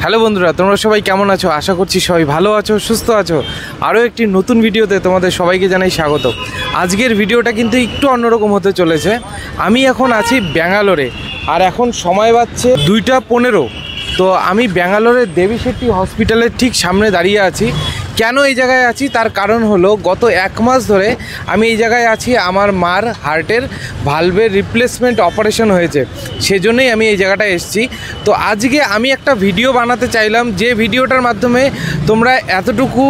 Hello বন্ধুরা, তোমরা সবাই কেমন আছো? আশা করছি সবাই ভালো আছো, সুস্থ আছো। আরও একটি নতুন ভিডিওতে তোমাদের সবাইকে জানাই স্বাগত। আজকের ভিডিওটা কিন্তু একটু অন্যরকম হতে চলেছে। আমি এখন আছি ব্যাঙ্গালোরে, আর এখন সময় বাজছে 2:15। তো আমি ব্যাঙ্গালোরের দেবী শেট্টি হসপিটালের ঠিক সামনে দাঁড়িয়ে আছি। কেন এই জায়গায় আছি তার কারণ হলো, গত 1 মাস ধরে আমি এই জায়গায় আছি। আমার মার হার্টের ভালভের রিপ্লেসমেন্ট অপারেশন হয়েছে, সেজন্যই আমি এই জায়গাটায় এসেছি। তো আজকে আমি একটা ভিডিও বানাতে চাইলাম, যে ভিডিওটার মাধ্যমে তোমরা এতটুকু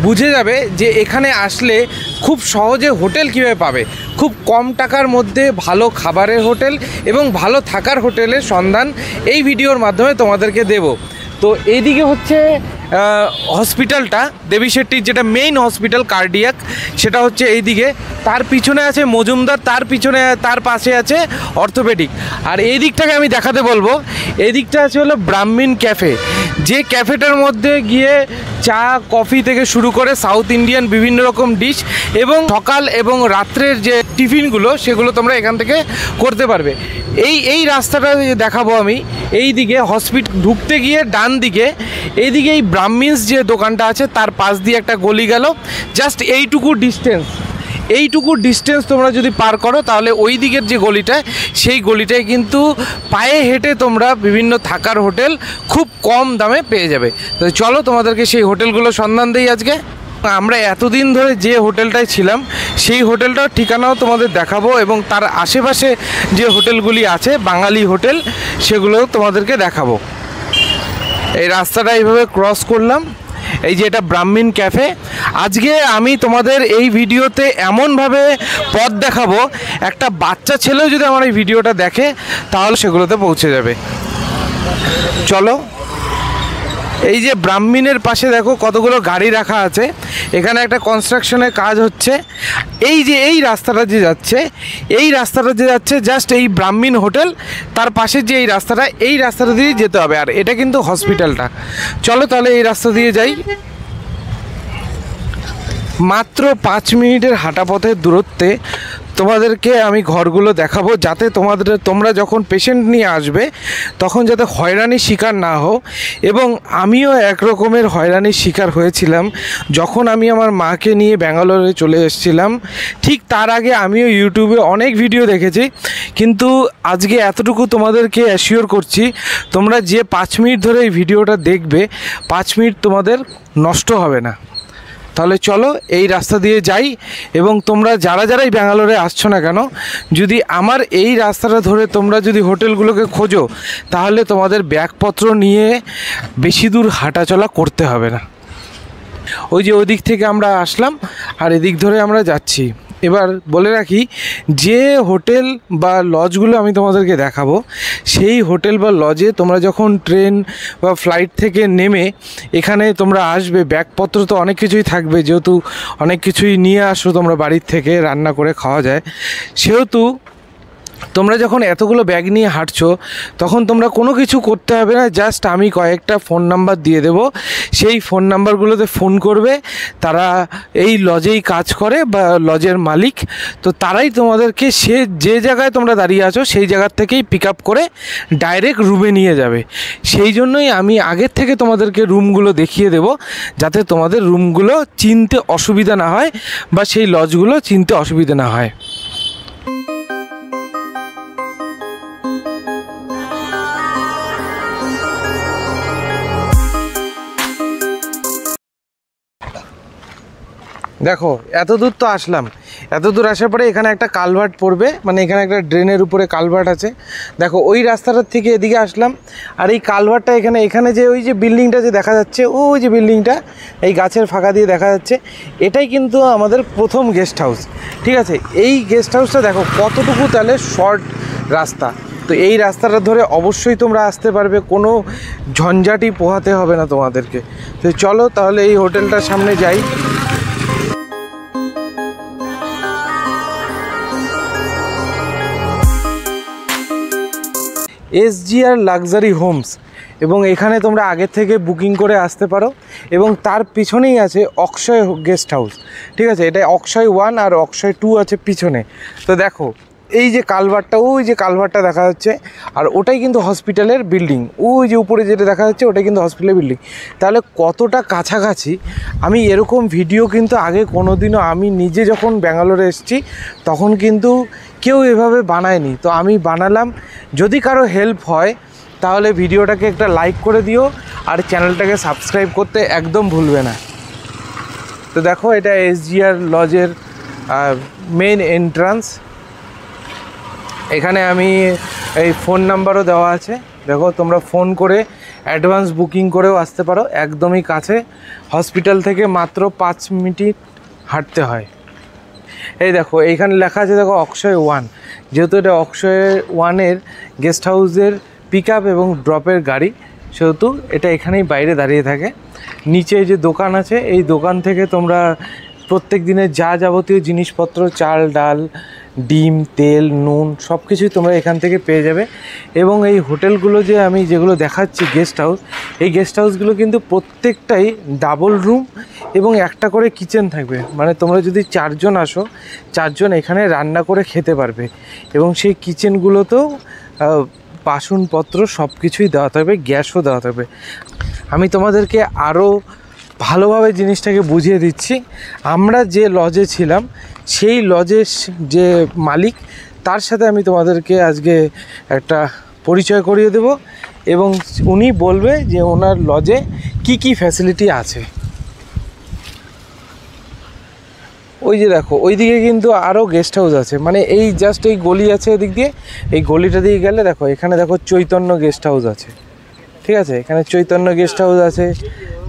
বুঝে যাবে যে এখানে আসলে খুব সহজে হোটেল কীভাবে পাবে। খুব কম টাকার মধ্যে ভালো খাবারের হোটেল এবং ভালো থাকার হোটেলের সন্ধান এই ভিডিওর মাধ্যমে তোমাদেরকে দেব। তো এইদিকে হচ্ছে হসপিটালটা দেবী শেট্টির, যেটা মেইন হসপিটাল কার্ডিয়াক, সেটা হচ্ছে এইদিকে। তার পিছনে আছে মজুমদার, তার পাশে আছে অর্থোপেডিক। আর এই দিকটাকে আমি দেখাতে বলবো। এই দিকটা আছে হলো ব্রাহ্মীণ ক্যাফে, যে ক্যাফেটার মধ্যে গিয়ে চা কফি থেকে শুরু করে সাউথ ইন্ডিয়ান বিভিন্ন রকম ডিশ এবং সকাল এবং রাত্রের যে টিফিনগুলো, সেগুলো তোমরা এখান থেকে করতে পারবে। এই রাস্তাটা দেখাবো আমি। এই দিকে হসপিটাল ঢুকতে গিয়ে ডান দিকে এইদিকে এই ব্রাহ্মিন্স যে দোকানটা আছে, তার পাশ দিয়ে একটা গলি গেল। জাস্ট এইটুকু ডিস্টেন্স তোমরা যদি পার করো, তাহলে ওই দিকের যে গলিটা, সেই গলিটায় কিন্তু পায়ে হেঁটে তোমরা বিভিন্ন থাকার হোটেল খুব কম দামে পেয়ে যাবে। তো চলো তোমাদেরকে সেই হোটেলগুলো সন্ধান দিই আজকে। আমরা এতদিন ধরে যে হোটেলটায় ছিলাম, সেই হোটেলটার ঠিকানাও তোমাদের দেখাবো, এবং তার আশেপাশে যে হোটেলগুলি আছে বাঙালি হোটেল, সেগুলোও তোমাদেরকে দেখাবো। এই রাস্তাটা এইভাবে ক্রস করলাম, এই যে এটা ব্রাহ্মীণ ক্যাফে। আজকে আমি তোমাদের এই ভিডিওতে এমনভাবে পথ দেখাবো, একটা বাচ্চা ছেলেও যদি আমার এই ভিডিওটা দেখে, তাহলে সেগুলোতে পৌঁছে যাবে। চলো, এই যে ব্রাহ্মীণের পাশে দেখো কতগুলো গাড়ি রাখা আছে। এখানে একটা কনস্ট্রাকশনের কাজ হচ্ছে। এই যে এই রাস্তাটা যে যাচ্ছে জাস্ট এই ব্রাহ্মীণ হোটেল, তার পাশে যে এই রাস্তাটা দিয়ে যেতে হবে। আর এটা কিন্তু হসপিটালটা। চলো তাহলে এই রাস্তা দিয়ে যাই। মাত্র 5 মিনিটের হাঁটা পথের দূরত্বে তোমাদেরকে আমি ঘরগুলো দেখাবো, যাতে তোমরা যখন পেশেন্ট নিয়ে আসবে তখন যাতে হয়রানির শিকার না হও। এবং আমিও এক রকমের হয়রানির শিকার হয়েছিলাম যখন আমি আমার মাকে নিয়ে ব্যাঙ্গালোরে চলে এসেছিলাম। ঠিক তার আগে আমিও ইউটিউবে অনেক ভিডিও দেখেছি, কিন্তু আজকে এতটুকু তোমাদেরকে অ্যাসিওর করছি, তোমরা যে 5 মিনিট ধরে এই ভিডিওটা দেখবে, 5 মিনিট তোমাদের নষ্ট হবে না। তাহলে চলো এই রাস্তা দিয়ে যাই। এবং তোমরা যারাই ব্যাঙ্গালোরে আসছো না কেন, যদি আমার এই রাস্তাটা ধরে তোমরা যদি হোটেলগুলোকে খোঁজো, তাহলে তোমাদের ব্যাগপত্র নিয়ে বেশি দূর হাঁটাচলা করতে হবে না। ওই যে ওদিক থেকে আমরা আসলাম, আর এদিক ধরে আমরা যাচ্ছি। এবার বলে রাখি, যে হোটেল বা লজগুলো আমি তোমাদেরকে দেখাবো, সেই হোটেল বা লজে তোমরা যখন ট্রেন বা ফ্লাইট থেকে নেমে এখানে তোমরা আসবে, ব্যাগপত্র তো অনেক কিছুই থাকবে, যেহেতু অনেক কিছুই নিয়ে আসো তোমরা বাড়ির থেকে, রান্না করে খাওয়া যায়। সেহেতু তোমরা যখন এতগুলো ব্যাগ নিয়ে হাঁটছো, তখন তোমরা কোনো কিছু করতে হবে না। জাস্ট আমি কয়েকটা ফোন নাম্বার দিয়ে দেবো, সেই ফোন নাম্বারগুলোতে ফোন করবে। তারা এই লজেই কাজ করে বা লজের মালিক, তো তারাই তোমাদেরকে যে জায়গায় তোমরা দাঁড়িয়ে আছো সেই জায়গার থেকেই পিক আপ করে ডাইরেক্ট রুমে নিয়ে যাবে। সেই জন্যই আমি আগের থেকে তোমাদেরকে রুমগুলো দেখিয়ে দেব, যাতে তোমাদের রুমগুলো চিনতে অসুবিধা না হয় বা সেই লজগুলো চিনতে অসুবিধা না হয়। দেখো এত দূর তো আসলাম, এত দূর আসার পরে এখানে একটা কালভার্ট পড়বে, মানে এখানে একটা ড্রেনের উপরে কালভার্ট আছে। দেখো ওই রাস্তাটার থেকে এদিকে আসলাম, আর এই কালভার্টটা এখানে যে ওই যে বিল্ডিংটা যে দেখা যাচ্ছে, ওই যে বিল্ডিংটা এই গাছের ফাঁকা দিয়ে দেখা যাচ্ছে, এটাই কিন্তু আমাদের প্রথম গেস্ট হাউস। ঠিক আছে, এই গেস্ট হাউসটা দেখো কতটুকু তাহলে শর্ট রাস্তা। তো এই রাস্তাটা ধরে অবশ্যই তোমরা আসতে পারবে, কোনো ঝঞ্ঝাটি পোহাতে হবে না তোমাদেরকে। তো চলো তাহলে এই হোটেলটার সামনে যাই। SGR লাক্সারি হোমস, এবং এখানে তোমরা আগে থেকে বুকিং করে আসতে পারো। এবং তার পিছনেই আছে অক্ষয় গেস্ট হাউস। ঠিক আছে, এটা অক্ষয় 1 আর অক্ষয় 2 আছে পিছনে। তো দেখো এই যে কালভারটা, ওই যে কালভারটা দেখা যাচ্ছে, আর ওটাই কিন্তু হসপিটালের বিল্ডিং। ওই যে উপরে যেটা দেখা যাচ্ছে ওটাই কিন্তু হসপিটালের বিল্ডিং। তাহলে কতটা কাছাকাছি! আমি এরকম ভিডিও কিন্তু আগে কোনো দিনও, আমি নিজে যখন ব্যাঙ্গালোরে এসেছি তখন কিন্তু কেউ এভাবে বানায়নি। তো আমি বানালাম। যদি কারো হেল্প হয় তাহলে ভিডিওটাকে একটা লাইক করে দিও, আর চ্যানেলটাকে সাবস্ক্রাইব করতে একদম ভুলবে না। তো দেখো, এটা SGR লজের মেন এন্ট্রান্স। এখানে আমি এই ফোন নাম্বারও দেওয়া আছে, দেখো তোমরা ফোন করে অ্যাডভান্স বুকিং করেও আসতে পারো। একদমই কাছে, হসপিটাল থেকে মাত্র 5 মিনিট হাঁটতে হয়। এই দেখো এইখানে লেখা আছে, দেখো অক্ষয় 1, যেহেতু এটা অক্ষয় 1-এর গেস্ট হাউসের পিক আপ এবং ড্রপের গাড়ি, সেহেতু এটা এখানেই বাইরে দাঁড়িয়ে থাকে। নিচে যে দোকান আছে, এই দোকান থেকে তোমরা প্রত্যেক দিনের যা যাবতীয় জিনিসপত্র, চাল ডাল, ডিম, তেল, নুন সব কিছুই তোমরা এখান থেকে পেয়ে যাবে। এবং এই হোটেলগুলো যে আমি যেগুলো দেখাচ্ছি গেস্ট হাউস, এই গেস্ট হাউসগুলো কিন্তু প্রত্যেকটাই ডাবল রুম এবং একটা করে কিচেন থাকবে। মানে তোমরা যদি 4 জন আসো, 4 জন এখানে রান্না করে খেতে পারবে। এবং সেই কিচেনগুলোতেও বাসনপত্র সব কিছুই দেওয়া থাকবে, গ্যাসও দেওয়া থাকবে। আমি তোমাদেরকে আরও ভালোভাবে জিনিসটাকে বুঝিয়ে দিচ্ছি। আমরা যে লজে ছিলাম, সেই লজের যে মালিক, তার সাথে আমি তোমাদেরকে আজকে একটা পরিচয় করিয়ে দেব, এবং উনি বলবে যে ওনার লজে কি কি ফ্যাসিলিটি আছে। ওই যে দেখো, ওইদিকে কিন্তু আরও গেস্ট হাউস আছে। মানে এই জাস্ট এই গলি আছে এদিক দিয়ে, এই গলিটা দিয়ে গেলে দেখো এখানে দেখো চৈতন্য গেস্ট হাউস আছে, ঠিক আছে? এখানে চৈতন্য গেস্ট হাউস আছে।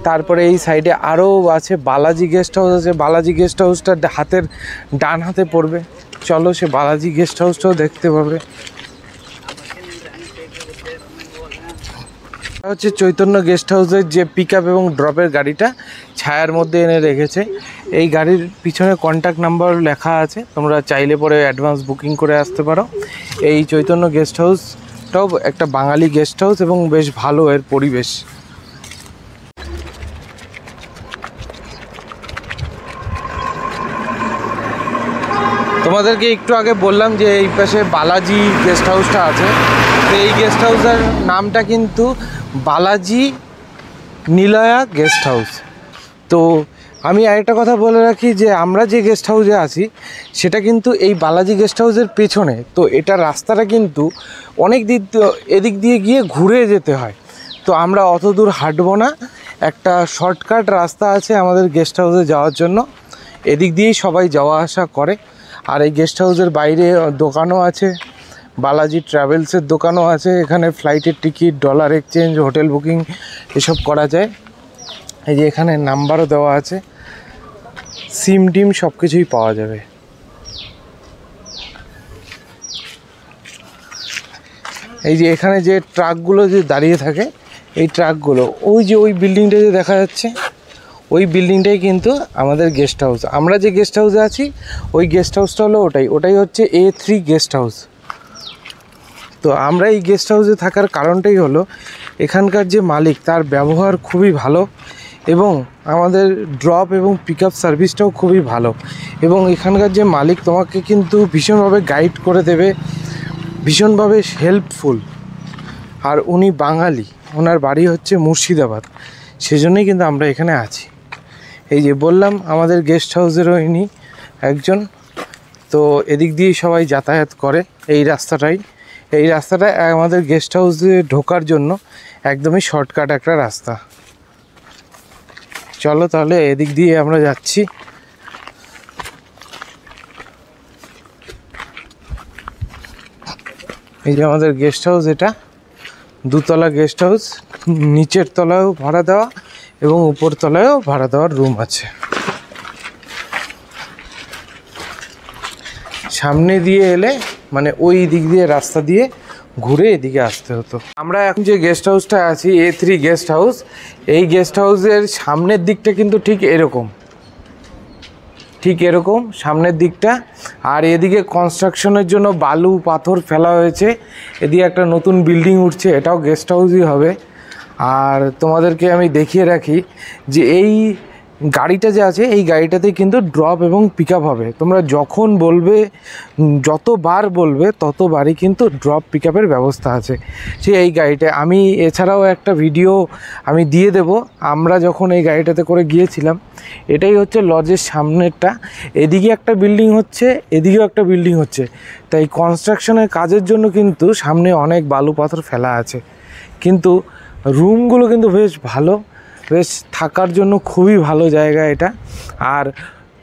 তারপরে এই সাইডে আরও আছে বালাজি গেস্ট হাউস আছে। বালাজি গেস্ট হাউসটা হাতের ডান হাতে পড়বে। চলো সে বালাজি গেস্ট হাউসটাও দেখতে পাবে। হচ্ছে চৈতন্য গেস্ট হাউসের যে পিক আপ এবং ড্রপের গাড়িটা ছায়ার মধ্যে এনে রেখেছে। এই গাড়ির পিছনে কন্ট্যাক্ট নাম্বার লেখা আছে, তোমরা চাইলে পরে অ্যাডভান্স বুকিং করে আসতে পারো। এই চৈতন্য গেস্ট হাউসটাও একটা বাঙালি গেস্ট হাউস এবং বেশ ভালো এর পরিবেশ। তোমাদেরকে একটু আগে বললাম যে এই পাশে বালাজি গেস্ট হাউসটা আছে। তো এই গেস্ট হাউসের নামটা কিন্তু বালাজি নিলয়া গেস্ট হাউস। তো আমি আরেকটা কথা বলে রাখি যে আমরা যে গেস্ট হাউসে আছি সেটা কিন্তু এই বালাজি গেস্ট হাউসের পেছনে। তো এটা রাস্তাটা কিন্তু অনেক এদিক দিয়ে গিয়ে ঘুরে যেতে হয়। তো আমরা অত দূর হাঁটবো না, একটা শর্টকাট রাস্তা আছে আমাদের গেস্ট হাউসে যাওয়ার জন্য, এদিক দিয়েই সবাই যাওয়া আসা করে। আর এই গেস্ট হাউসের বাইরে দোকানও আছে, বালাজি ট্রাভেলসের দোকানও আছে। এখানে ফ্লাইটের ticket, dollar exchange, hotel booking এসব করা যায়। এই যে এখানে নাম্বারও দেওয়া আছে, সিম টিম সব কিছুই পাওয়া যাবে। এই যে এখানে যে ট্রাকগুলো যে দাঁড়িয়ে থাকে, এই ট্রাকগুলো ওই যে ওই বিল্ডিংটা যে দেখা যাচ্ছে, ওই বিল্ডিংটাই কিন্তু আমাদের গেস্ট হাউস। আমরা যে গেস্ট হাউসে আছি ওই গেস্ট হাউসটা হলো ওটাই হচ্ছে A3 গেস্ট হাউস। তো আমরা এই গেস্ট হাউসে থাকার কারণটাই হলো এখানকার যে মালিক, তার ব্যবহার খুবই ভালো এবং আমাদের ড্রপ এবং পিক আপ সার্ভিসটাও খুবই ভালো। এবং এখানকার যে মালিক তোমাকে কিন্তু ভীষণভাবে গাইড করে দেবে, ভীষণভাবে হেল্পফুল। আর উনি বাঙালি, ওনার বাড়ি হচ্ছে মুর্শিদাবাদ, সেজন্যই কিন্তু আমরা এখানে আছি। এই যে বললাম আমাদের গেস্ট হাউসেরও ইনি একজন। তো এদিক দিয়েই সবাই যাতায়াত করে। এই রাস্তাটা আমাদের গেস্ট হাউসে ঢোকার জন্য একদমই শর্টকাট একটা রাস্তা। চলো তাহলে এদিক দিয়ে আমরা যাচ্ছি। এই যে আমাদের গেস্ট হাউস, এটা 2 তলা গেস্ট হাউস, নিচের তলায়ও ভাড়া দেওয়া এবং উপর তলায়ও ভাড়া দেওয়ার রুম আছে। সামনে দিয়ে এলে মানে ওই দিক দিয়ে রাস্তা দিয়ে ঘুরে এদিকে আসতে হতো। আমরা এখন যে গেস্ট হাউসটা আছি, A3 গেস্ট হাউস, এই গেস্ট হাউসের সামনের দিকটা কিন্তু ঠিক এরকম সামনের দিকটা। আর এদিকে কনস্ট্রাকশনের জন্য বালু পাথর ফেলা হয়েছে। এদিকে একটা নতুন বিল্ডিং উঠছে, এটাও গেস্ট হাউসই হবে। আর তোমাদেরকে আমি দেখিয়ে রাখি যে এই গাড়িটা যে আছে এই গাড়িটাতে কিন্তু ড্রপ এবং পিক আপ হবে। তোমরা যখন বলবে, যতবার বলবে ততবারই কিন্তু ড্রপ পিক আপের ব্যবস্থা আছে সে এই গাড়িটা। আমি এছাড়াও একটা ভিডিও আমি দিয়ে দেব, আমরা যখন এই গাড়িটাতে করে গিয়েছিলাম। এটাই হচ্ছে লজের সামনেরটা, এদিকে একটা বিল্ডিং হচ্ছে, এদিকেও একটা বিল্ডিং হচ্ছে, তাই কনস্ট্রাকশনের কাজের জন্য কিন্তু সামনে অনেক বালু পাথর ফেলা আছে। কিন্তু রুমগুলো কিন্তু বেশ ভালো, বেশ থাকার জন্য খুবই ভালো জায়গা এটা। আর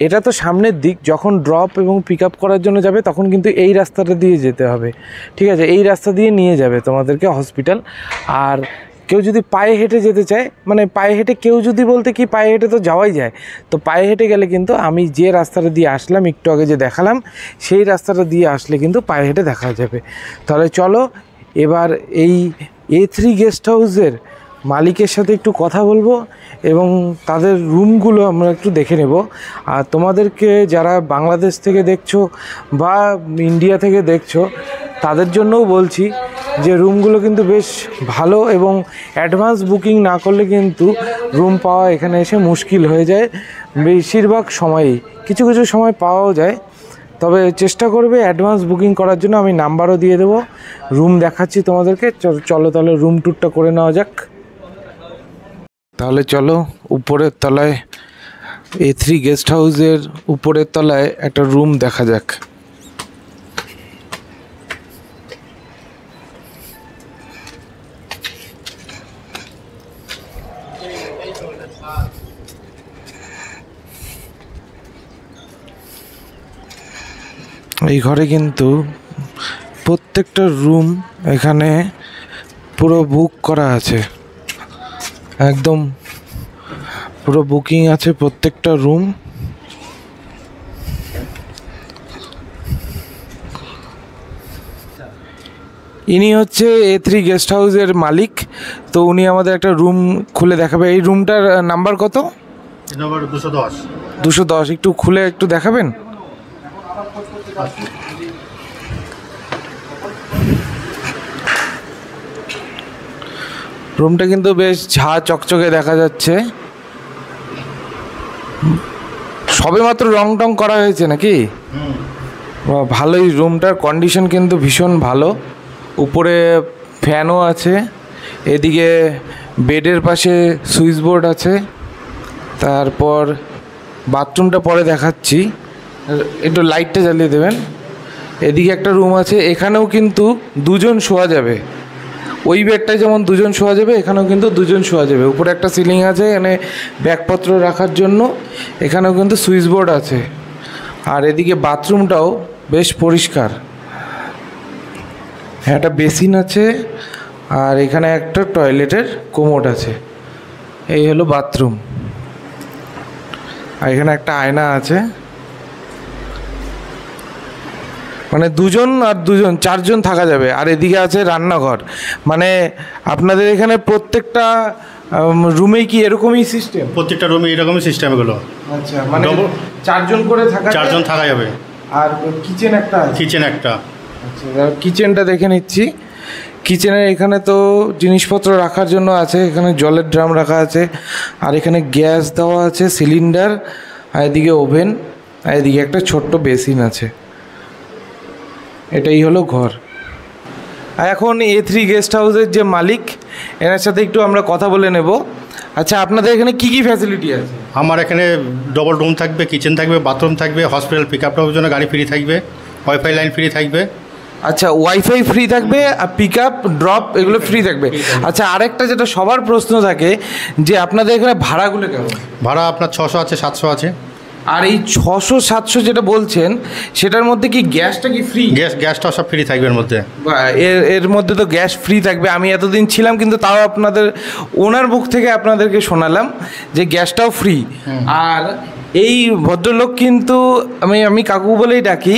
এটা তো সামনের দিক, যখন ড্রপ এবং পিক আপ করার জন্য যাবে তখন কিন্তু এই রাস্তাটা দিয়ে যেতে হবে, ঠিক আছে? এই রাস্তা দিয়ে নিয়ে যাবে তোমাদেরকে হসপিটাল। আর কেউ যদি পায়ে হেঁটে যেতে চায়, মানে পায়ে হেঁটে কেউ যদি বলতে কি পায়ে হেঁটে তো যাওয়াই যায়, তো পায়ে হেঁটে গেলে কিন্তু আমি যে রাস্তাটা দিয়ে আসলাম একটু আগে যে দেখালাম সেই রাস্তাটা দিয়ে আসলে কিন্তু পায়ে হেঁটে দেখা যাবে। তাহলে চলো এবার এই A3 গেস্ট হাউসের মালিকের সাথে একটু কথা বলবো এবং তাদের রুমগুলো আমরা একটু দেখে নেব। আর তোমাদেরকে যারা বাংলাদেশ থেকে দেখছো বা ইন্ডিয়া থেকে দেখছো তাদের জন্যও বলছি যে রুমগুলো কিন্তু বেশ ভালো, এবং অ্যাডভান্স বুকিং না করলে কিন্তু রুম পাওয়া এখানে এসে মুশকিল হয়ে যায় বেশিরভাগ সময়ই। কিছু কিছু সময় পাওয়াও যায়, তবে চেষ্টা করবে অ্যাডভান্স বুকিং করার জন্য। আমি নাম্বারও দিয়ে দেবো, রুম দেখাচ্ছি তোমাদেরকে। চলো তাহলে রুম ট্যুরটা করে নেওয়া যাক। তাহলে চলো উপরের তলায় A3 গেস্ট হাউসের উপরের তলায় একটা রুম দেখা যাক। এই ঘরে কিন্তু প্রত্যেকটা রুম এখানে পুরো বুক করা আছে, একদম পুরো বুকিং আছে প্রত্যেকটা রুম। ইনি হচ্ছে A3 গেস্ট হাউসের মালিক, তো উনি আমাদের একটা রুম খুলে দেখাবে। এই রুমটার নাম্বার কত? নাম্বার 210। 210 একটু খুলে একটু দেখাবেন? রুমটা কিন্তু বেশ ঝা চকচকে দেখা যাচ্ছে, সবেমাত্র রং টং করা হয়েছে নাকি? ভালোই, রুমটার কন্ডিশন কিন্তু ভীষণ ভালো। উপরে ফ্যানও আছে, এদিকে বেডের পাশে সুইচ বোর্ড আছে। তারপর বাথরুমটা পরে দেখাচ্ছি, একটু লাইটটা জ্বালিয়ে দেবেন। এদিকে একটা রুম আছে, এখানেও কিন্তু দুজন শোয়া যাবে। ওই বেডটায় যেমন দুজন শোয়া যাবে, এখানেও কিন্তু দুজন শোয়া যাবে। উপরে একটা সিলিং আছে এখানে ব্যাগপত্র রাখার জন্য, এখানেও কিন্তু সুইচ বোর্ড আছে। আর এদিকে বাথরুমটাও বেশ পরিষ্কার, হ্যাঁ একটা বেসিন আছে, আর এখানে একটা টয়লেটের কোমোড আছে। এই হলো বাথরুম, আর এখানে একটা আয়না আছে। মানে দুজন আর দুজন, চারজন থাকা যাবে। আর এদিকে আছে রান্নাঘর। মানে আপনাদের এখানে প্রত্যেকটা রুমেই কি এরকমই সিস্টেম? প্রত্যেকটা রুমে এরকমই সিস্টেম এগুলো। আচ্ছা, মানে চারজন করে থাকা, চারজন থাকা যাবে। আর কিচেন একটা আছে? কিচেন একটা। আচ্ছা, কিচেনটা দেখে নিচ্ছি। কিচেনের এখানে তো জিনিসপত্র রাখার জন্য আছে, এখানে জলের ড্রাম রাখা আছে, আর এখানে গ্যাস দেওয়া আছে, সিলিন্ডার, আর এদিকে ওভেন, আর এদিকে একটা ছোট্ট বেসিন আছে। এটাই হলো ঘর। আর এখন A3 গেস্ট হাউসের যে মালিক, এনার সাথে একটু আমরা কথা বলে নেব। আচ্ছা, আপনাদের এখানে কি কি ফ্যাসিলিটি আছে? আমার এখানে ডবল রুম থাকবে, কিচেন থাকবে, বাথরুম থাকবে, হসপিটাল পিক আপটার জন্য গাড়ি ফ্রি থাকবে, ওয়াইফাই লাইন ফ্রি থাকবে। আচ্ছা, ওয়াইফাই ফ্রি থাকবে, আর পিক আপ ড্রপ এগুলো ফ্রি থাকবে। আচ্ছা, আরেকটা যেটা সবার প্রশ্ন থাকে যে আপনাদের এখানে ভাড়াগুলো কেমন? ভাড়া আপনার 600 আছে, 700 আছে। আর এই 600-700 যেটা বলছেন সেটার মধ্যে কি গ্যাসটা কি ফ্রি? গ্যাসটা সব ফ্রি থাকবে এর মধ্যে। এর মধ্যে তো গ্যাস ফ্রি থাকবে। আমি এতদিন ছিলাম, কিন্তু তাও আপনাদের ওনার মুখ থেকে আপনাদেরকে শোনালাম যে গ্যাসটাও ফ্রি। আর এই ভদ্রলোক কিন্তু আমি কাকু বলেই ডাকি,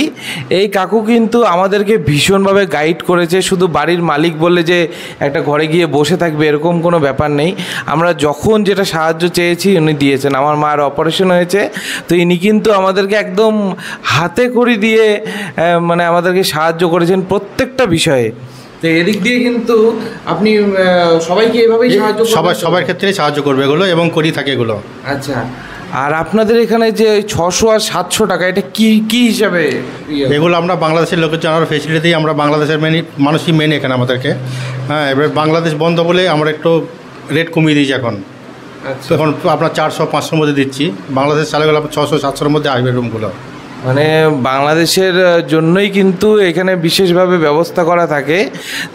এই কাকু কিন্তু আমাদেরকে ভীষণভাবে গাইড করেছে। শুধু বাড়ির মালিক বলে যে একটা ঘরে গিয়ে বসে থাকবে এরকম কোনো ব্যাপার নেই। আমরা যখন যেটা সাহায্য চেয়েছি উনি দিয়েছেন। আমার মার অপারেশন হয়েছে, তো ইনি কিন্তু আমাদেরকে একদম হাতে খড়ি দিয়ে মানে আমাদেরকে সাহায্য করেছেন প্রত্যেকটা বিষয়ে। তো এদিক দিয়ে কিন্তু আপনি সবাইকে এভাবেই সাহায্য করবেন? সবার ক্ষেত্রে সাহায্য করবে এগুলো, এবং করি থাকে এগুলো। আচ্ছা, আর আপনাদের এখানে যে 600 আর 700 টাকা, এটা কি কি হিসাবে? এগুলো আমরা বাংলাদেশের লোকের জন্য ফেসিলিটি, আমরা বাংলাদেশের মানুষই মেন এখানে আমাদেরকে। হ্যাঁ, এবার বাংলাদেশ বন্ধ বলে আমরা একটু রেট কমিয়ে দিয়েছি এখন। আচ্ছা, এখন আপনার 400-500 মধ্যে দিচ্ছি, বাংলাদেশ চালে গেলে 600-700 মধ্যে আসবে রুমগুলো। মানে বাংলাদেশের জন্যই কিন্তু এখানে বিশেষভাবে ব্যবস্থা করা থাকে,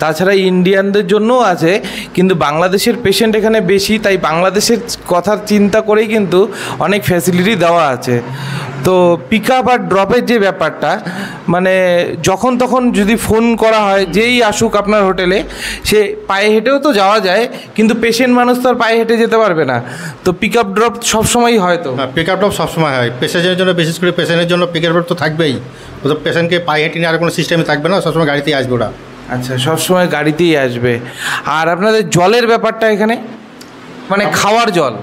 তাছাড়া ইন্ডিয়ানদের জন্যও আছে, কিন্তু বাংলাদেশের পেশেন্ট এখানে বেশি, তাই বাংলাদেশের কথার চিন্তা করেই কিন্তু অনেক ফ্যাসিলিটি দেওয়া আছে। তো পিক আপ আর ড্রপের যে ব্যাপারটা, মানে যখন তখন যদি ফোন করা হয় যেই আসুক আপনার হোটেলে, সে পায়ে হেঁটেও তো যাওয়া যায়, কিন্তু পেশেন্ট মানুষ তো আর পায়ে হেঁটে যেতে পারবে না, তো পিক আপ ড্রপ সবসময়ই হয়। তো হ্যাঁ, পিক আপ ড্রপ সবসময় হয় পেশেন্টের জন্য, বিশেষ করে পেশেন্টের জন্য পিক আপ ড্রপ তো থাকবেই। ও তো পেশেন্টকে পায়ে হেঁটে নিয়ে আর কোনো সিস্টেমে থাকবে না, সবসময় গাড়িতেই আসবে ওরা। আচ্ছা, সবসময় গাড়িতেই আসবে। আর আপনাদের জলের ব্যাপারটা এখানে, মানে খাওয়ার জল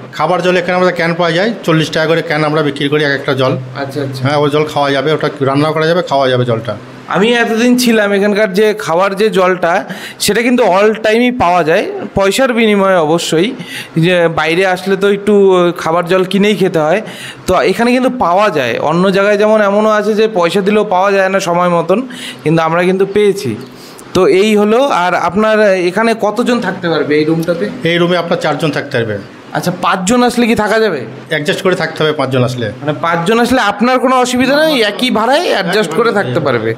এখানে আমাদের ক্যান পাওয়া যায়, 40 টাকা করে ক্যান আমরা বিক্রি করি এক একটা জল। আচ্ছা আচ্ছা। হ্যাঁ, ওই জল খাওয়া যাবে, ওটা রান্নাও করা যাবে, খাওয়া যাবে জলটা। আমি এতদিন ছিলাম এখানকার, যে খাওয়ার যে জলটা সেটা কিন্তু অল টাইমই পাওয়া যায়, পয়সার বিনিময়ে অবশ্যই, যে বাইরে আসলে তো একটু খাবার জল কিনেই খেতে হয়, তো এখানে কিন্তু পাওয়া যায়। অন্য জায়গায় যেমন এমনও আছে যে পয়সা দিলেও পাওয়া যায় না সময় মতন, কিন্তু আমরা কিন্তু পেয়েছি। তো এই হলো। আর আপনার এখানে কতজন থাকতে পারবে এই রুমটাতে? এই রুমে আপনার 4 জন থাকতে পারবে। আচ্ছা, 5 জন আসলে কি থাকা যাবে? অ্যাডজাস্ট করে থাকতে হবে 5 জন আসলে। মানে 5 জন আসলে আপনার কোনো অসুবিধা নেই, একই ভাড়ায় অ্যাডজাস্ট করে থাকতে পারবে।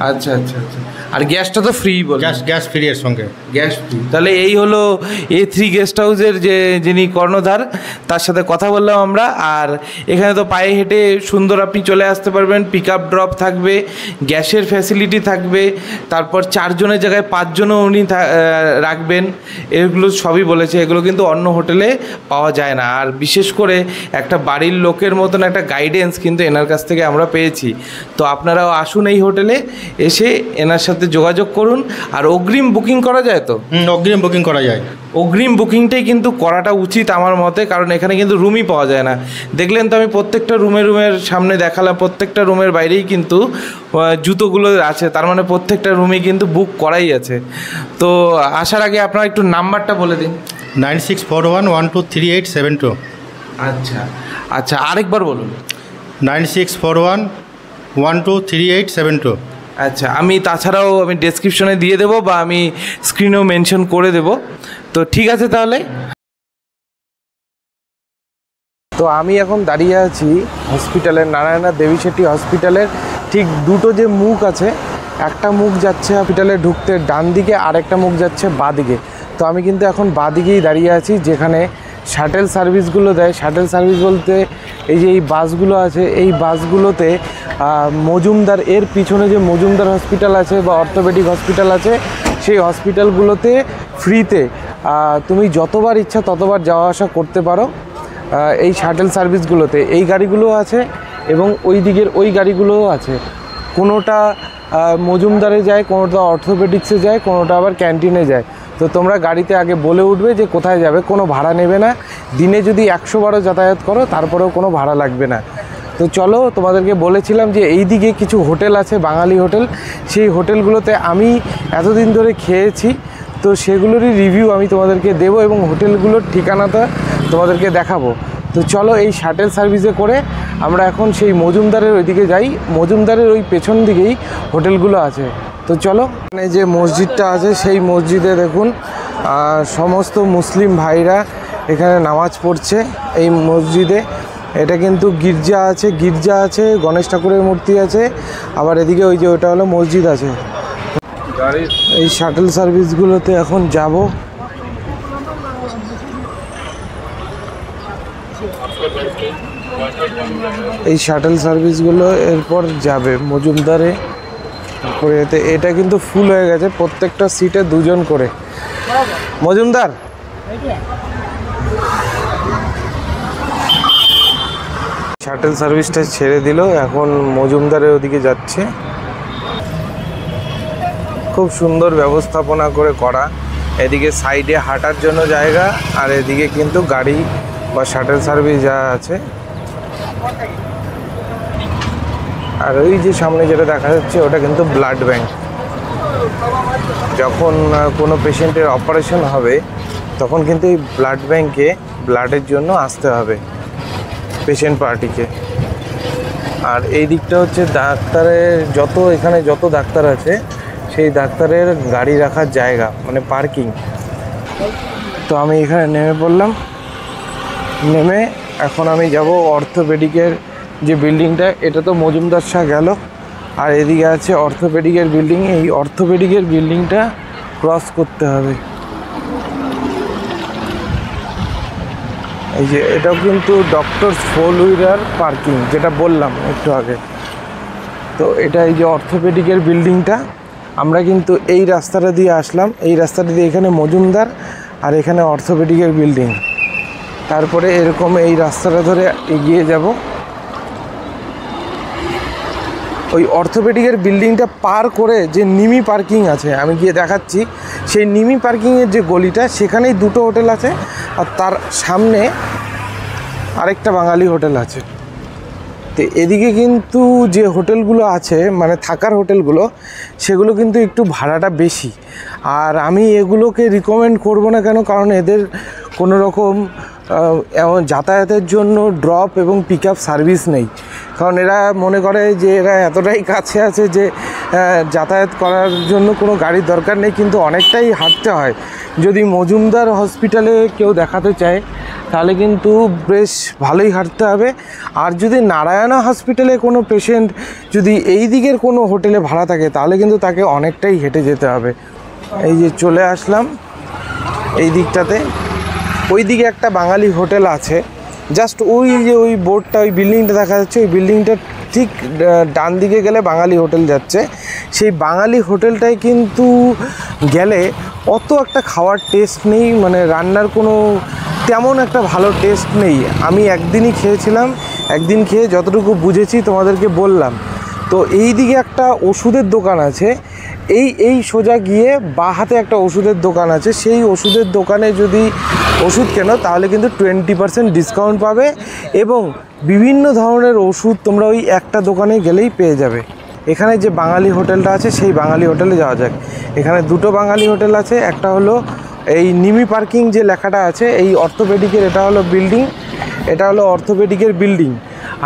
আচ্ছা আচ্ছা আচ্ছা। আর গ্যাসটা তো ফ্রি বল? গ্যাস ফ্রি এর সঙ্গে। Gas free. তাহলে এই হলো A3 গেস্ট হাউসের যিনি কর্ণধার, তার সাথে কথা বললাম আমরা। আর এখানে তো পায়ে হেঁটে সুন্দর আপনি চলে আসতে পারবেন, পিক আপ ড্রপ থাকবে, গ্যাসের ফ্যাসিলিটি থাকবে, তারপর 4 জনের জায়গায় 5 জনও উনি রাখবেন, এগুলো সবই বলেছে। এগুলো কিন্তু অন্য হোটেলে পাওয়া যায় না। আর বিশেষ করে একটা বাড়ির লোকের মতন একটা গাইডেন্স কিন্তু এনার কাছ থেকে আমরা পেয়েছি। তো আপনারাও আসুন এই হোটেলে, এসে এনার সাথে যোগাযোগ করুন। আর অগ্রিম বুকিং করা যায় তো? অগ্রিম বুকিং করা যায়। অগ্রিম বুকিংটাই কিন্তু করাটা উচিত আমার মতে, কারণ এখানে কিন্তু রুমই পাওয়া যায় না। দেখলেন তো, আমি প্রত্যেকটা রুমের সামনে দেখালাম, প্রত্যেকটা রুমের বাইরেই কিন্তু জুতোগুলো আছে, তার মানে প্রত্যেকটা রুমই কিন্তু বুক করাই আছে। তো আসার আগে আপনার একটু নাম্বারটা বলে দিন। 9641123872। আচ্ছা আচ্ছা, আরেকবার বলুন। 9641123872। আচ্ছা, আমি তাছাড়াও আমি ডেসক্রিপশনে দিয়ে দেবো, বা আমি স্ক্রিনেও মেনশন করে দেবো। তো ঠিক আছে তাহলে। তো আমি এখন দাঁড়িয়ে আছি হসপিটালের, নারায়ণা দেবী শেট্টি হসপিটালের ঠিক দুটো যে মুখ আছে, একটা মুখ যাচ্ছে হসপিটালে ঢুকতে ডান দিকে, আর একটা মুখ যাচ্ছে বাঁ দিকে। তো আমি কিন্তু এখন বাঁ দিকেই দাঁড়িয়ে আছি, যেখানে শাটেল সার্ভিসগুলো দেয়। শাটেল সার্ভিস বলতে এই যে এই বাসগুলো আছে, এই বাসগুলোতে মজুমদার, এর পিছনে যে মজুমদার হসপিটাল আছে বা অর্থোপেডিক হসপিটাল আছে, সেই হসপিটালগুলোতে ফ্রিতে তুমি যতবার ইচ্ছা ততবার যাওয়া আসা করতে পারো এই শাটেল সার্ভিসগুলোতে। এই গাড়িগুলোও আছে এবং ওই দিকের ওই গাড়িগুলোও আছে। কোনোটা মজুমদারে যায়, কোনোটা অর্থোপেডিক্সে যায়, কোনোটা আবার ক্যান্টিনে যায়। তো তোমরা গাড়িতে আগে বলে উঠবে যে কোথায় যাবে, কোনো ভাড়া নেবে না। দিনে যদি 100 বারও যাতায়াত করো তারপরেও কোনো ভাড়া লাগবে না। তো চলো, তোমাদেরকে বলেছিলাম যে এই দিকে কিছু হোটেল আছে, বাঙালি হোটেল, সেই হোটেলগুলোতে আমি এতদিন ধরে খেয়েছি, তো সেগুলোরই রিভিউ আমি তোমাদেরকে দেবো এবং হোটেলগুলোর ঠিকানাটা তোমাদেরকে দেখাবো। তো চলো, এই শাটেল সার্ভিসে করে আমরা এখন সেই মজুমদারের ওইদিকে যাই। মজুমদারের ওই পেছন দিকেই হোটেলগুলো আছে। তো চলো, এখানে যে মসজিদটা আছে সেই মসজিদে দেখুন সমস্ত মুসলিম ভাইরা এখানে নামাজ পড়ছে এই মসজিদে। এটা কিন্তু গির্জা আছে, গণেশ ঠাকুরের মূর্তি আছে, আবার এদিকে ওই যে ওটা হলো মসজিদ আছে। এই শাটেল সার্ভিসগুলোতে এখন যাব। এই শাটেল সার্ভিসগুলো এরপর যাবে মজুমদারে, তারপরে এটা কিন্তু ফুল হয়ে গেছে, প্রত্যেকটা সিটে 2 জন করে। মজুমদার শাটেল সার্ভিসটা ছেড়ে দিল, এখন মজুমদারের ওদিকে যাচ্ছে। খুব সুন্দর ব্যবস্থাপনা করে করা, এদিকে সাইডে হাঁটার জন্য জায়গা, আর এদিকে কিন্তু গাড়ি বা শাটেল সার্ভিস যা আছে। আর ওই যে সামনে যেটা দেখা যাচ্ছে ওটা কিন্তু ব্লাড ব্যাংক। যখন কোনো পেশেন্টের অপারেশন হবে তখন কিন্তু এই ব্লাড ব্যাংকে ব্লাডের জন্য আসতে হবে। পেশেন্ট পার্টিকে। আর এই দিকটা হচ্ছে ডাক্তারের এখানে যত ডাক্তার আছে সেই ডাক্তারের গাড়ি রাখার জায়গা, মানে পার্কিং। তো আমি এখানে নেমে পড়লাম, নেমে এখন আমি যাব অর্থোপেডিকের যে বিল্ডিংটা, এটা তো মজুমদার শাহ গেল, আর এদিকে আছে অর্থোপেডিকের বিল্ডিং। এই অর্থোপেডিকের বিল্ডিংটা ক্রস করতে হবে। এই যে এটাও কিন্তু ডক্টরস 4 হুইলার পার্কিং, যেটা বললাম একটু আগে। তো এটা এই যে অর্থোপেডিকের বিল্ডিংটা, আমরা কিন্তু এই রাস্তাটা দিয়ে আসলাম, এই রাস্তাটা দিয়ে এখানে মজুমদার আর এখানে অর্থোপেডিকের বিল্ডিং। তারপরে এরকম এই রাস্তাটা ধরে এগিয়ে যাব। ওই অর্থোপেডিকের বিল্ডিংটা পার করে যে নিমি পার্কিং আছে, আমি গিয়ে দেখাচ্ছি, সেই নিমি পার্কিংয়ের যে গলিটা, সেখানেই দুটো হোটেল আছে, আর তার সামনে আরেকটা বাঙালি হোটেল আছে। তো এদিকে কিন্তু যে হোটেলগুলো আছে, মানে থাকার হোটেলগুলো, সেগুলো কিন্তু একটু ভাড়াটা বেশি। আর আমি এগুলোকে রিকমেন্ড করব না কেন, কারণ এদের কোনো রকম যাতায়াতের জন্য ড্রপ এবং পিক আপ সার্ভিস নেই। কারণ এরা মনে করে যে এরা এতটাই কাছে আছে যে যাতায়াত করার জন্য কোনো গাড়ির দরকার নেই, কিন্তু অনেকটাই হাঁটতে হয়। যদি মজুমদার হসপিটালে কেউ দেখাতে চায় তাহলে কিন্তু বেশ ভালোই হাঁটতে হবে। আর যদি নারায়ণা হসপিটালে কোনো পেশেন্ট যদি এই দিকের কোনো হোটেলে ভাড়া থাকে, তাহলে কিন্তু তাকে অনেকটাই হেঁটে যেতে হবে। এই যে চলে আসলাম এই দিকটাতে, ওই দিকে একটা বাঙালি হোটেল আছে, জাস্ট ওই যে ওই বোর্ডটা, ওই বিল্ডিংটা দেখা যাচ্ছে, ওই বিল্ডিংটা ঠিক ডান দিকে গেলে বাঙালি হোটেল যাচ্ছে। সেই বাঙালি হোটেলটায় কিন্তু গেলে অত একটা খাওয়ার টেস্ট নেই, মানে রান্নার কোনো তেমন একটা ভালো টেস্ট নেই। আমি একদিনই খেয়েছিলাম, একদিন খেয়ে যতটুকু বুঝেছি তোমাদেরকে বললাম। তো এই দিকে একটা ওষুধের দোকান আছে, এই সোজা গিয়ে বাঁ হাতে একটা ওষুধের দোকান আছে। সেই ওষুধের দোকানে যদি ওষুধ কেনো তাহলে কিন্তু 20% ডিসকাউন্ট পাবে, এবং বিভিন্ন ধরনের ওষুধ তোমরা ওই একটা দোকানে গেলেই পেয়ে যাবে। এখানে যে বাঙালি হোটেলটা আছে, সেই বাঙালি হোটেলে যাওয়া যাক। এখানে দুটো বাঙালি হোটেল আছে, একটা হলো এই নিমি পার্কিং যে লেখাটা আছে, এই অর্থোপেডিকের, এটা হলো বিল্ডিং, এটা হলো অর্থোপেডিকের বিল্ডিং।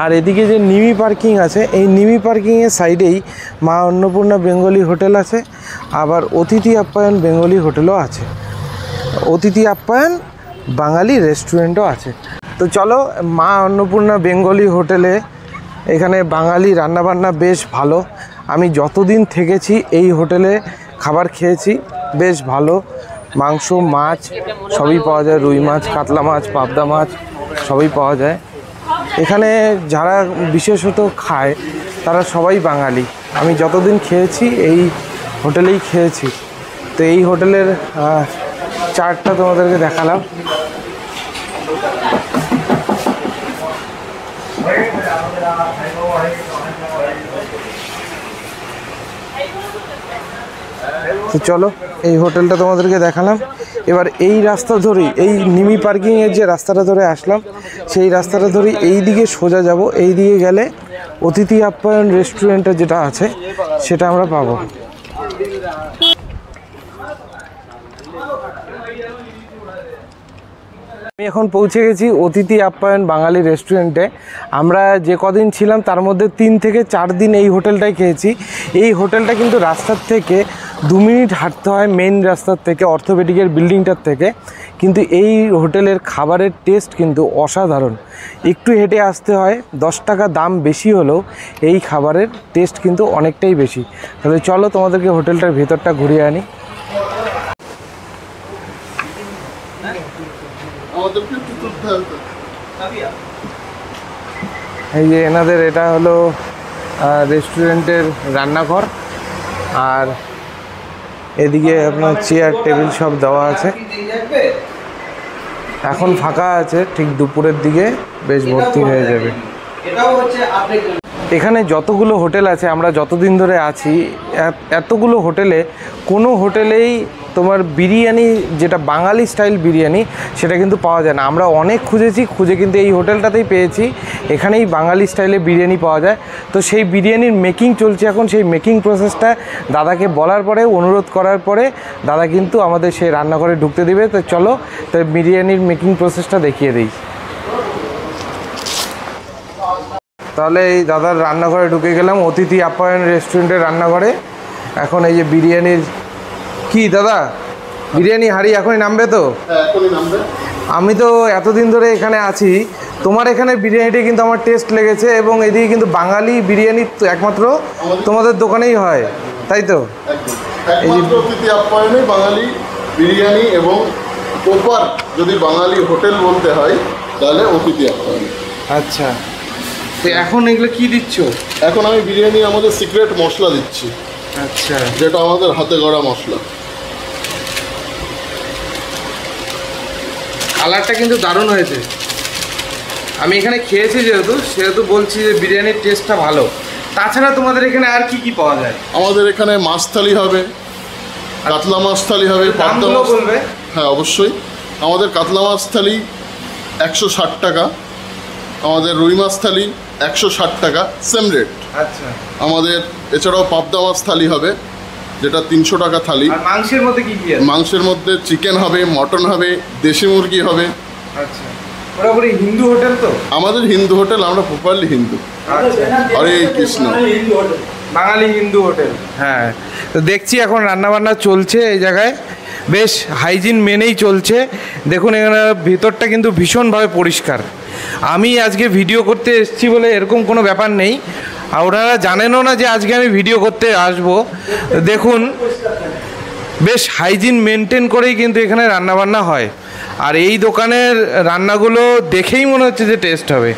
আর এদিকে যে নিমি পার্কিং আছে, এই নিমি পার্কিংয়ের সাইডেই মা অন্নপূর্ণা বেঙ্গলি হোটেল আছে, আবার অতিথি আপ্যায়ন বেঙ্গলি হোটেলও আছে, অতিথি আপ্যায়ন বাঙালি রেস্টুরেন্টও আছে। তো চলো মা অন্নপূর্ণা বেঙ্গলি হোটেলে, এখানে বাঙালি রান্নাবান্না বেশ ভালো। আমি যতদিন থেকেছি এই হোটেলে খাবার খেয়েছি, বেশ ভালো। মাংস, মাছ সবই পাওয়া যায়, রুই মাছ, কাতলা মাছ, পাবদা মাছ সবই পাওয়া যায়। এখানে যারা বিশেষত খায় তারা সবাই বাঙালি। আমি যতদিন খেয়েছি এই হোটেলেই খেয়েছি। তো এই হোটেলের চার্টটা তোমাদেরকে দেখালাম। তো চলো এই হোটেলটা তোমাদেরকে দেখালাম। এবার এই রাস্তা ধরেই, এই নিমি পার্কিংয়ের যে রাস্তাটা ধরে আসলাম, সেই রাস্তাটা ধরেই এই দিকে সোজা যাব। এই দিকে গেলে অতিথি আপ্যায়ন রেস্টুরেন্টটা যেটা আছে সেটা আমরা পাবো। আমি এখন পৌঁছে গেছি অতিথি আপ্যায়ন বাঙালি রেস্টুরেন্টে। আমরা যে কদিন ছিলাম তার মধ্যে 3 থেকে 4 দিন এই হোটেলটাই খেয়েছি। এই হোটেলটা কিন্তু রাস্তার থেকে 2 মিনিট হাঁটতে হয়, মেইন রাস্তার থেকে, অর্থোপেডিকের বিল্ডিংটার থেকে। কিন্তু এই হোটেলের খাবারের টেস্ট কিন্তু অসাধারণ। একটু হেঁটে আসতে হয়, 10 টাকা দাম বেশি হলেও এই খাবারের টেস্ট কিন্তু অনেকটাই বেশি। তাহলে চলো তোমাদেরকে হোটেলটার ভেতরটা ঘুরিয়ে আনি। এই যে এনাদের এটা হলো রেস্টুরেন্টের রান্নাঘর, আর এদিকে আপনার চেয়ার টেবিল সব দেওয়া আছে। এখন ফাঁকা আছে, ঠিক দুপুরের দিকে বেশ ভর্তি হয়ে যাবে। এখানে যতগুলো হোটেল আছে, আমরা যতদিন ধরে আছি, এতগুলো হোটেলে কোনো হোটেলেই তোমার বিরিয়ানি, যেটা বাঙালি স্টাইল বিরিয়ানি, সেটা কিন্তু পাওয়া যায় না। আমরা অনেক খুঁজেছি, খুঁজে কিন্তু এই হোটেলটাতেই পেয়েছি। এখানেই বাঙালি স্টাইলে বিরিয়ানি পাওয়া যায়। তো সেই বিরিয়ানির মেকিং চলছে এখন। সেই মেকিং প্রসেসটা দাদাকে বলার পরে, অনুরোধ করার পরে দাদা কিন্তু আমাদের সেই রান্নাঘরে ঢুকতে দেবে। তো চলো তো বিরিয়ানির মেকিং প্রসেসটা দেখিয়ে দিই। তাহলে এই দাদার রান্নাঘরে ঢুকে গেলাম, অতিথি আপ্যায়ন রেস্টুরেন্টের রান্নাঘরে। এখন এই যে বিরিয়ানির কি দাদা, বিরিয়ানি হাঁড়ি এখনই নামবে তো? এখনই নামবে। আমি তো এতদিন ধরে এখানে আছি, তোমার এখানে বিরিয়ানিটা কিন্তু আমার টেস্ট লেগেছে, এবং এদিকে কিন্তু বাঙালি বিরিয়ানি তো একমাত্র তোমাদের দোকানেই হয়, তাই তো? একমাত্র অতিথি আপ্যায়নে বাঙালি বিরিয়ানি, এবং প্রপার যদি বাঙালি হোটেল বলতে হয় তাহলে অতিথি আপ্যায়ন। আচ্ছা, তো এখন এগুলো কি দিচ্ছ? এখন আমি বিরিয়ানি আমাদের সিক্রেট মশলা দিচ্ছি। আচ্ছা, যেটা আমাদের হাতে গড়া মশলা। কালারটা কিন্তু দারুণ হয়েছে। আমি এখানে খেয়েছি সেহেতু বলছি যে বিরিয়ানির টেস্টটা ভালো। তাছাড়া তোমাদের এখানে আর কি কি পাওয়া যায়? আমাদের এখানে মাছ থালি হবে, কাতলা মাছ থালি হবে, পাবদা মাছ বলবে। হ্যাঁ অবশ্যই। আমাদের কাতলা মাছ থালি 160 টাকা, আমাদের রুই মাছ থালি 160 টাকা, সেম রেট। আচ্ছা, আমাদের এছাড়াও পাবদা মাছ থালি হবে, যেটা 300 টাকা থালি। আর মাংসের মধ্যে কি কি আছে? মাংসের মধ্যে চিকেন হবে, মটন হবে, দেশি মুরগি হবে। আচ্ছা, পুরোপুরি হিন্দু হোটেল তো? আমাদের হিন্দু হোটেল, আমরা প্রপারলি হিন্দু। হরে কৃষ্ণ। বাঙালি হিন্দু হোটেল। হ্যাঁ, তো দেখছি এখন রান্নাবান্না চলছে এই জায়গায়, বেশ হাইজিন মেনেই চলছে। দেখুন এখানে ভিতরটা কিন্তু ভীষণভাবে পরিষ্কার। আমি আজকে ভিডিও করতে এসেছি বলে এরকম কোনো ব্যাপার নেই, আর ওনারা জানেনও না যে আজকে আমি ভিডিও করতে আসবো। দেখুন বেশ হাইজিন মেনটেন করেই কিন্তু এখানে রান্নাবান্না হয়, আর এই দোকানের রান্নাগুলো দেখেই মনে হচ্ছে যে টেস্ট হবে।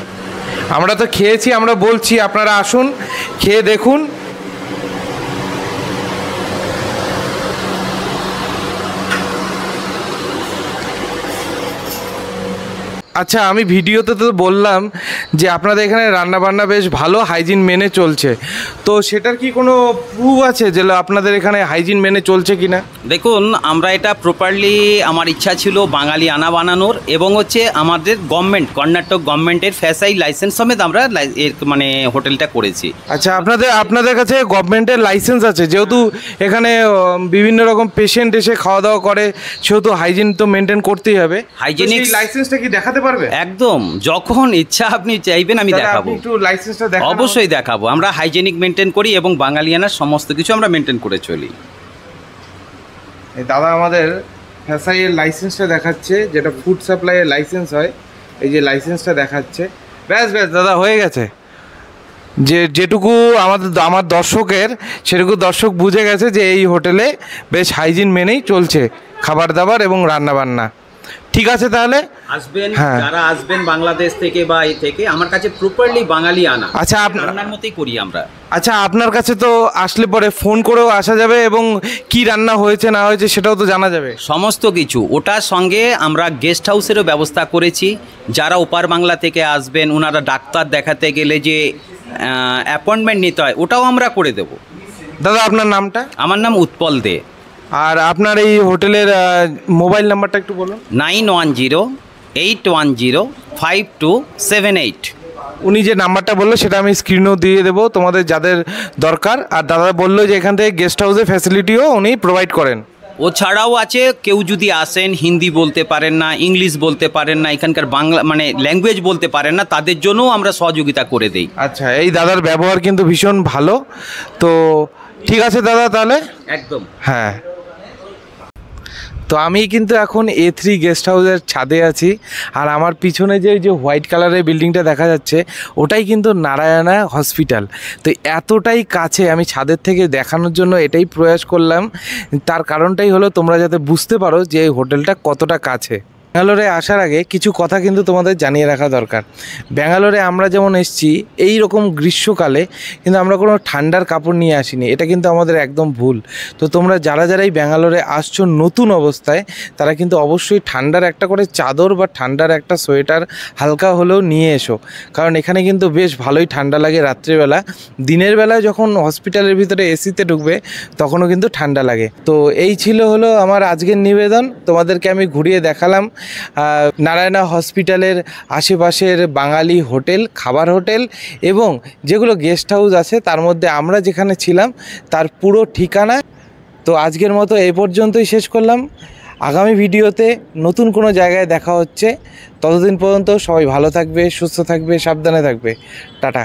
আমরা তো খেয়েছি, আমরা বলছি আপনারা আসুন, খেয়ে দেখুন। আচ্ছা, আমি ভিডিওতে তো বললাম যে আপনাদের এখানে রান্নাবান্না বেশ ভালো হাইজিন মেনে চলছে, তো সেটার কি কোনো প্রুফ আছে যে আপনাদের এখানে হাইজিন মেনে চলছে কি না? দেখুন, আমরা এটা প্রপারলি, আমার ইচ্ছা ছিল বাঙালি আনা বানানোর, এবং হচ্ছে আমাদের গভর্নমেন্ট, কর্ণাটক গভর্নমেন্টের ফ্যাসাই লাইসেন্স সমেত আমরা মানে হোটেলটা করেছি। আচ্ছা, আপনাদের কাছে গভর্নমেন্টের লাইসেন্স আছে, যেহেতু এখানে বিভিন্ন রকম পেশেন্ট এসে খাওয়া দাওয়া করে, সেহেতু হাইজিন তো মেনটেন করতেই হবে। হাইজিনিক লাইসেন্সটা কি দেখাতে পারবে? একদম, যখন ইচ্ছা আপনি চাইবেন আমি দেখাবো, একটু লাইসেন্সটা দেখান। অবশ্যই দেখাবো। আমরা হাইজেনিক মেনটেন করি এবং বাঙালিয়ানার সমস্ত কিছু আমরা মেনটেন করে চলি। এই দাদা আমাদের ফ্যাসাইয়ের লাইসেন্সটা দেখাচ্ছে, যেটা ফুড সাপ্লাইয়ের লাইসেন্স হয়। এই যে লাইসেন্সটা দেখাচ্ছে, ব্যাস দাদা হয়ে গেছে। যেটুকু আমার দর্শকের, সেটুকু দর্শক বুঝে গেছে যে এই হোটেলে বেশ হাইজিন মেনেই চলছে খাবার দাবার এবং রান্নাবান্না। ঠিক আছে, তাহলে আসবেন, হ্যাঁ। যারা আসবেন বাংলাদেশ থেকে বা এই থেকে, আমার কাছে প্রপারলি বাঙালি আনা। আচ্ছা, রান্নার মতোই করি আমরা। আচ্ছা, আপনার কাছে তো আসলে পরে ফোন করেও আসা যাবে, এবং কি রান্না হয়েছে না হয়েছে সেটাও তো জানা যাবে। সমস্ত কিছু, ওটার সঙ্গে আমরা গেস্ট হাউসেরও ব্যবস্থা করেছি। যারা ওপার বাংলা থেকে আসবেন, ওনারা ডাক্তার দেখাতে গেলে যে অ্যাপয়েন্টমেন্ট নিতে হয়, ওটাও আমরা করে দেব। দাদা আপনার নামটা? আমার নাম উৎপল দে। আর আপনার এই হোটেলের মোবাইল নাম্বারটা একটু বলুন। 9108105278। উনি যে নাম্বারটা বললো সেটা আমি স্ক্রিনেও দিয়ে দেবো তোমাদের যাদের দরকার। আর দাদা বললো যে এখান থেকে গেস্ট হাউসের ফ্যাসিলিটিও উনি প্রোভাইড করেন। ও ছাড়াও আছে, কেউ যদি আসেন হিন্দি বলতে পারেন না, ইংলিশ বলতে পারেন না, এখানকার বাংলা মানে ল্যাঙ্গুয়েজ বলতে পারেন না, তাদের জন্যও আমরা সহযোগিতা করে দিই। আচ্ছা, এই দাদার ব্যবহার কিন্তু ভীষণ ভালো। তো ঠিক আছে দাদা, তাহলে একদম। হ্যাঁ, তো আমি কিন্তু এখন A3 গেস্ট হাউসের ছাদে আছি, আর আমার পিছনে যে হোয়াইট কালারের বিল্ডিংটা দেখা যাচ্ছে ওটাই কিন্তু নারায়ণা হসপিটাল। তো এতটাই কাছে আমি ছাদের থেকে দেখানোর জন্য এটাই প্রয়াস করলাম। তার কারণটাই হলো তোমরা যাতে বুঝতে পারো যে এই হোটেলটা কতটা কাছে। ব্যাঙ্গালোরে আসার আগে কিছু কথা কিন্তু তোমাদের জানিয়ে রাখা দরকার। ব্যাঙ্গালোরে আমরা যেমন এসেছি এই রকম গ্রীষ্মকালে, কিন্তু আমরা কোনো ঠান্ডার কাপড় নিয়ে আসিনি, এটা কিন্তু আমাদের একদম ভুল। তো তোমরা যারাই ব্যাঙ্গালোরে আসছো নতুন অবস্থায়, তারা কিন্তু অবশ্যই ঠান্ডার একটা করে চাদর বা ঠান্ডার একটা সোয়েটার হালকা হলেও নিয়ে এসো, কারণ এখানে কিন্তু বেশ ভালোই ঠান্ডা লাগে রাত্রিবেলা। দিনের বেলায় যখন হসপিটালের ভিতরে এসিতে ঢুকবে তখনও কিন্তু ঠান্ডা লাগে। তো এই হলো আমার আজকের নিবেদন। তোমাদেরকে আমি ঘুরিয়ে দেখালাম নারায়ণা হসপিটালের আশেপাশের বাঙালি হোটেল, খাবার হোটেল, এবং যেগুলো গেস্ট হাউস আছে তার মধ্যে আমরা যেখানে ছিলাম তার পুরো ঠিকানা। তো আজকের মতো এই পর্যন্তই শেষ করলাম। আগামী ভিডিওতে নতুন কোনো জায়গায় দেখা হচ্ছে। ততদিন পর্যন্ত সবাই ভালো থাকবে, সুস্থ থাকবে, সাবধানে থাকবে। টাটা।